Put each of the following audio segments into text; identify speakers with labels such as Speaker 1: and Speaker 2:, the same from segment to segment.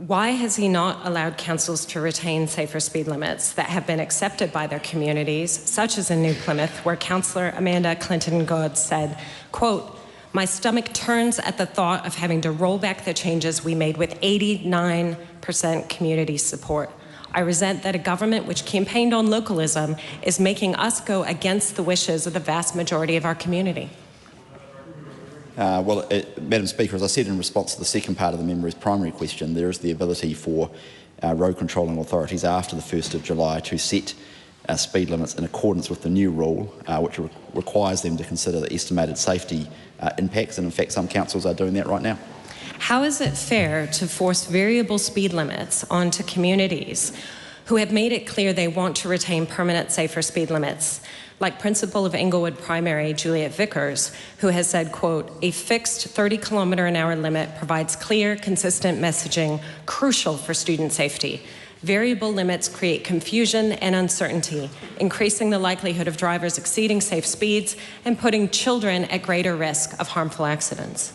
Speaker 1: Why has he not allowed councils to retain safer speed limits that have been accepted by their communities, such as in New Plymouth, where Councillor Amanda Clinton-God said, quote, "My stomach turns at the thought of having to roll back the changes we made with 89% community support. I resent that a government which campaigned on localism is making us go against the wishes of the vast majority of our community."
Speaker 2: Madam Speaker, as I said in response to the second part of the member's primary question, there is the ability for road controlling authorities after the 1st of July to set speed limits in accordance with the new rule, which requires them to consider the estimated safety impacts, and in fact some councils are doing that right now.
Speaker 1: How is it fair to force variable speed limits onto communities who have made it clear they want to retain permanent safer speed limits, like Principal of Inglewood Primary, Juliet Vickers, who has said, quote, "A fixed 30-kilometre-an-hour limit provides clear, consistent messaging crucial for student safety. Variable limits create confusion and uncertainty, increasing the likelihood of drivers exceeding safe speeds and putting children at greater risk of harmful accidents."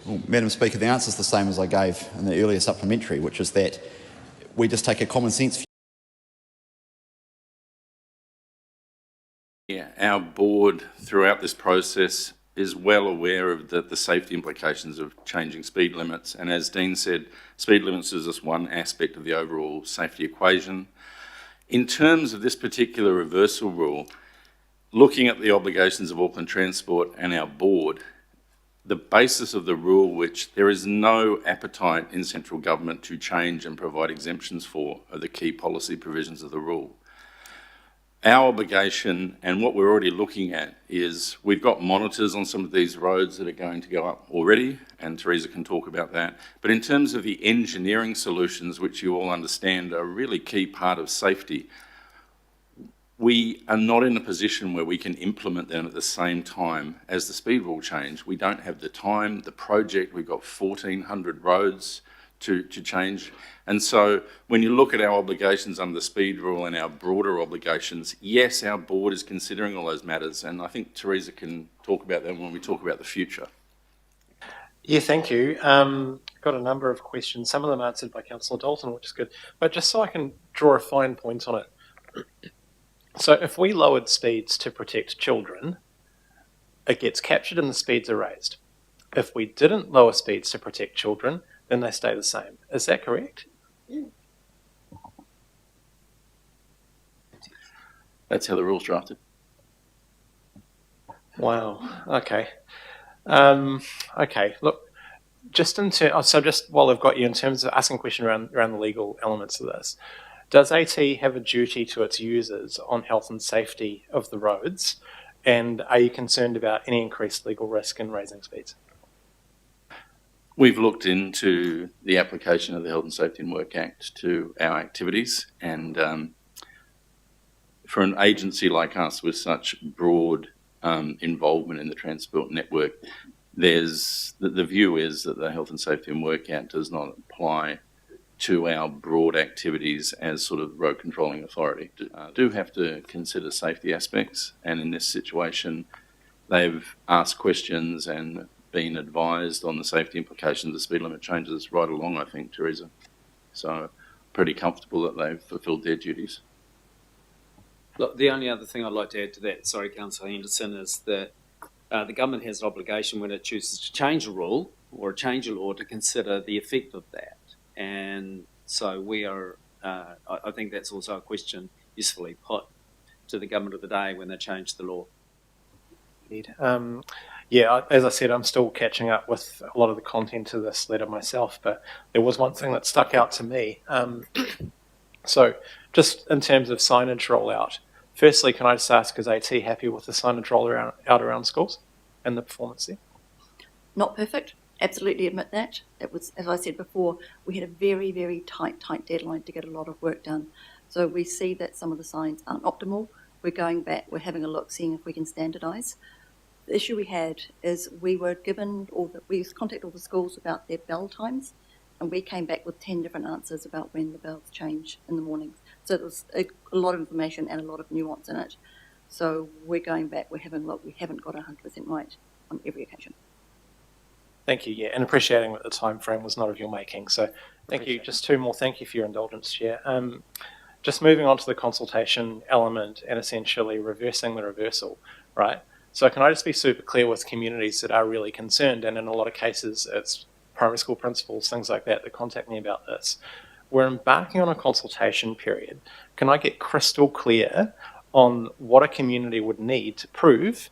Speaker 2: Well, Madam Speaker, the answer is the same as I gave in the earlier supplementary, which is that we just take a common sense view.
Speaker 3: Yeah, our board throughout this process is well aware of the safety implications of changing speed limits, and as Dean said, speed limits is just one aspect of the overall safety equation. In terms of this particular reversal rule, looking at the obligations of Auckland Transport and our board, the basis of the rule, which there is no appetite in central government to change and provide exemptions for, are the key policy provisions of the rule. Our obligation, and what we're already looking at, is we've got monitors on some of these roads that are going to go up already, and Teresa can talk about that. But in terms of the engineering solutions, which you all understand are a really key part of safety, we are not in a position where we can implement them at the same time as the speed rule change. We don't have the time, the project, we've got 1,400 roads to change. And so when you look at our obligations under the speed rule and our broader obligations, yes, our board is considering all those matters, and I think Teresa can talk about them when we talk about the future.
Speaker 4: Yeah, thank you. Got a number of questions, some of them answered by Councillor Dalton, which is good. But just so I can draw a fine point on it. So if we lowered speeds to protect children, it gets captured and the speeds are raised. If we didn't lower speeds to protect children, then they stay the same. Is that correct?
Speaker 3: That's how the rule's drafted.
Speaker 4: Wow. Okay. Okay. Look, just while I've got you, in terms of asking a question around the legal elements of this, does AT have a duty to its users on health and safety of the roads? And are you concerned about any increased legal risk in raising speeds?
Speaker 3: We've looked into the application of the Health and Safety and Work Act to our activities, and for an agency like us with such broad involvement in the transport network, the view is that the Health and Safety and Work Act does not apply to our broad activities as sort of road controlling authority. Do have to consider safety aspects, and in this situation they've asked questions and been advised on the safety implications of speed limit changes right along, I think, Teresa. So pretty comfortable that they've fulfilled their duties.
Speaker 5: Look, the only other thing I'd like to add to that, sorry, Councillor Henderson, is that the government has an obligation when it chooses to change a rule or change a law to consider the effect of that. And so we are, I think that's also a question usefully put to the government of the day when they change the law.
Speaker 4: Indeed. Yeah, as I said, I'm still catching up with a lot of the content of this letter myself, but there was one thing that stuck out to me. So just in terms of signage rollout, firstly, can I just ask, is AT happy with the signage rollout out around schools and the performance there?
Speaker 6: Not perfect, absolutely admit that. It was, as I said before, we had a very, very tight deadline to get a lot of work done. So we see that some of the signs aren't optimal. We're going back, we're having a look, seeing if we can standardise. The issue we had is we were given we contacted all the schools about their bell times, and we came back with 10 different answers about when the bells change in the mornings. So there was a lot of information and a lot of nuance in it. So we're going back, we're having a look, we haven't got 100% right on every occasion.
Speaker 4: Thank you, yeah, and appreciating that the time frame was not of your making. So thank you. Just two more. Thank you for your indulgence, Chair. Just moving on to the consultation element and essentially reversing the reversal, right? So can I just be super clear with communities that are really concerned, and in a lot of cases it's primary school principals, things like that contact me about this. We're embarking on a consultation period. Can I get crystal clear on what a community would need to prove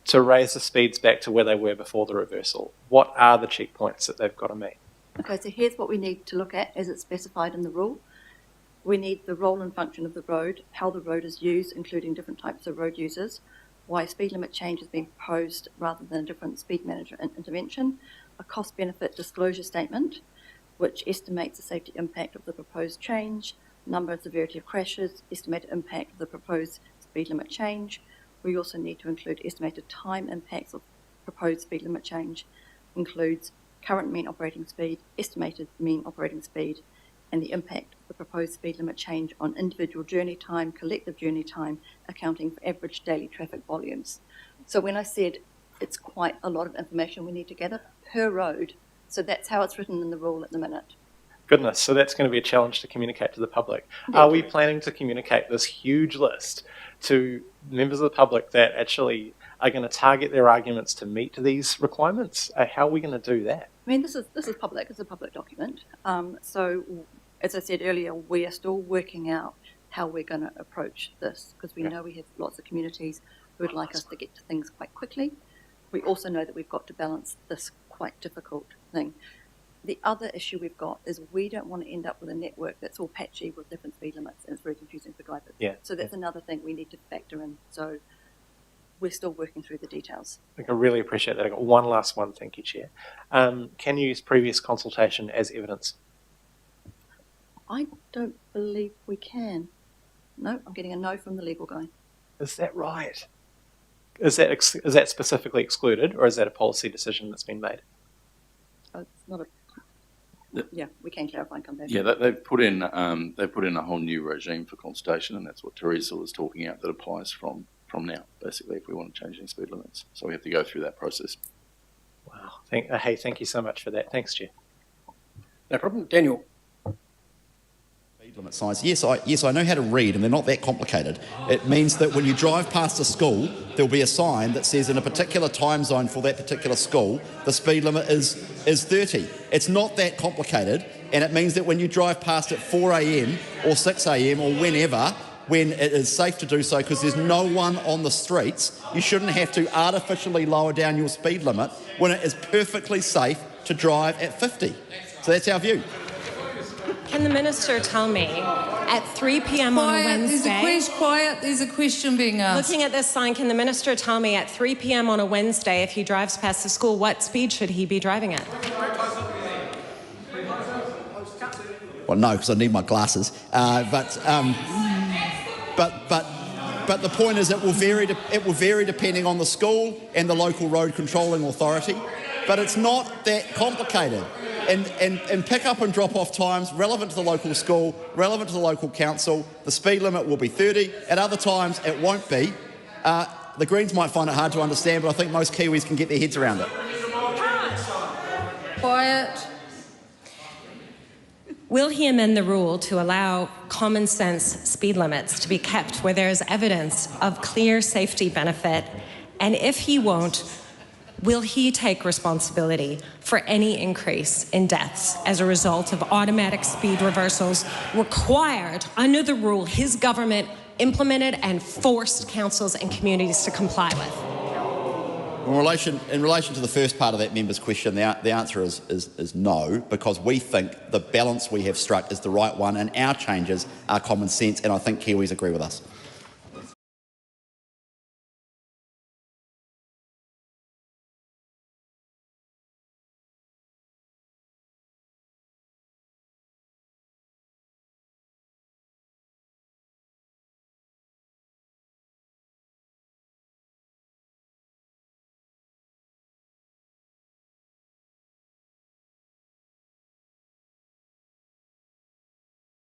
Speaker 4: to raise the speeds back to where they were before the reversal? What are the checkpoints that they've got to meet?
Speaker 6: Okay, so here's what we need to look at as it's specified in the rule. We need the role and function of the road, how the road is used, including different types of road users, why a speed limit change has been proposed rather than a different speed management intervention, a cost-benefit disclosure statement, which estimates the safety impact of the proposed change, number and severity of crashes, estimated impact of the proposed speed limit change. We also need to include estimated time impacts of proposed speed limit change, includes current mean operating speed, estimated mean operating speed, and the impact of the proposed speed limit change on individual journey time, collective journey time, accounting for average daily traffic volumes. So when I said it's quite a lot of information we need to gather per road, so that's how it's written in the rule at the minute.
Speaker 4: Goodness, so that's going to be a challenge to communicate to the public.
Speaker 6: Yeah.
Speaker 4: Are we planning to communicate this huge list to members of the public that actually are going to target their arguments to meet these requirements? How are we going to do that?
Speaker 6: I mean, this is public. It's a public document. So, as I said earlier, we are still working out how we're going to approach this, because we know we have lots of communities who would like us to get to things quite quickly. We also know that we've got to balance this quite difficult thing. The other issue we've got is we don't want to end up with a network that's all patchy with different speed limits, and it's very confusing for drivers.
Speaker 4: Yeah.
Speaker 6: So that's another thing we need to factor in. So we're still working through the details.
Speaker 4: I really appreciate that. I've got one last one. Thank you, Chair. Can you use previous consultation as evidence?
Speaker 6: I don't believe we can. No, I'm getting a no from the legal guy.
Speaker 4: Is that right? Is that specifically excluded, or is that a policy decision that's been made?
Speaker 6: Oh, it's not a... Yeah, we can clarify and come back.
Speaker 3: Yeah, they've put in a whole new regime for consultation, and that's what Teresa was talking about, that applies from now, basically, if we want to change any speed limits. So we have to go through that process.
Speaker 4: Wow. Thank you so much for that. Thanks, Chair.
Speaker 7: No problem. Daniel.
Speaker 2: Speed limit signs. Yes, I know how to read, and they're not that complicated. It means that when you drive past a school, there'll be a sign that says in a particular time zone for that particular school, the speed limit is 30. It's not that complicated, and it means that when you drive past at 4 a.m. or 6 a.m. or whenever, when it is safe to do so because there's no one on the streets, you shouldn't have to artificially lower down your speed limit when it is perfectly safe to drive at 50. So that's our view.
Speaker 1: Can the Minister tell me, at 3 p.m. on a Wednesday...
Speaker 8: There's a question being asked.
Speaker 1: Looking at this sign, can the Minister tell me at 3 p.m. on a Wednesday, if he drives past the school, what speed should he be driving at?
Speaker 2: Well, no, because I need my glasses. But the point is, it will vary depending on the school and the local road controlling authority. But it's not that complicated. And pick up and drop off times relevant to the local school, relevant to the local council. The speed limit will be 30. At other times, it won't be. The Greens might find it hard to understand, but I think most Kiwis can get their heads around it.
Speaker 8: Quiet.
Speaker 1: Will he amend the rule to allow common sense speed limits to be kept where there is evidence of clear safety benefit? And if he won't, will he take responsibility for any increase in deaths as a result of automatic speed reversals required under the rule his government implemented and forced councils and communities to comply with?
Speaker 2: In relation to the first part of that member's question, the answer is no, because we think the balance we have struck is the right one, and our changes are common sense, and I think Kiwis agree with us.